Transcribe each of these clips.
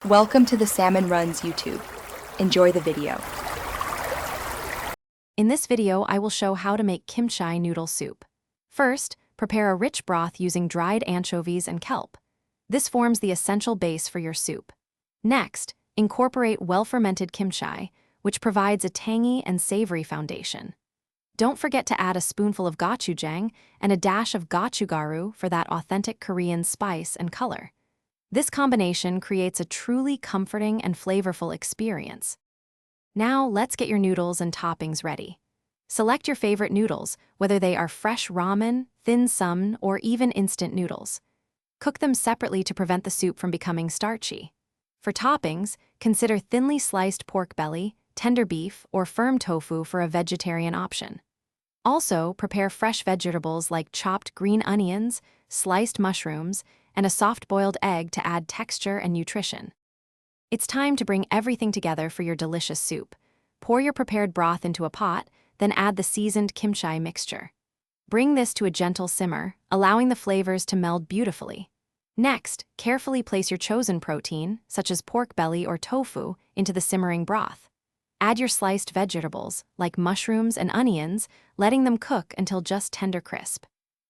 Welcome to the Salmon Runs YouTube. Enjoy the video. In this video, I will show how to make kimchi noodle soup. First, prepare a rich broth using dried anchovies and kelp. This forms the essential base for your soup. Next, incorporate well-fermented kimchi, which provides a tangy and savory foundation. Don't forget to add a spoonful of gochujang and a dash of gochugaru for that authentic Korean spice and color. This combination creates a truly comforting and flavorful experience. Now, let's get your noodles and toppings ready. Select your favorite noodles, whether they are fresh ramen, thin sum, or even instant noodles. Cook them separately to prevent the soup from becoming starchy. For toppings, consider thinly sliced pork belly, tender beef, or firm tofu for a vegetarian option. Also, prepare fresh vegetables like chopped green onions, sliced mushrooms, and a soft-boiled egg to add texture and nutrition. It's time to bring everything together for your delicious soup. Pour your prepared broth into a pot, then add the seasoned kimchi mixture. Bring this to a gentle simmer, allowing the flavors to meld beautifully. Next, carefully place your chosen protein, such as pork belly or tofu, into the simmering broth. Add your sliced vegetables, like mushrooms and onions, letting them cook until just tender crisp.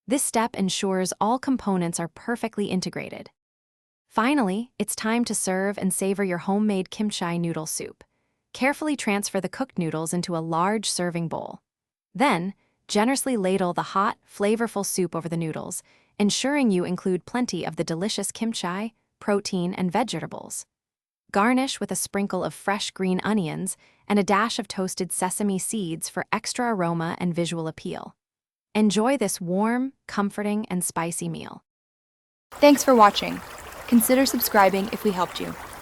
This step ensures all components are perfectly integrated. Finally, it's time to serve and savor your homemade kimchi noodle soup. Carefully transfer the cooked noodles into a large serving bowl. Then, generously ladle the hot, flavorful soup over the noodles, ensuring you include plenty of the delicious kimchi, protein, and vegetables. Garnish with a sprinkle of fresh green onions and a dash of toasted sesame seeds for extra aroma and visual appeal. Enjoy this warm, comforting, and spicy meal. Thanks for watching. Consider subscribing if we helped you.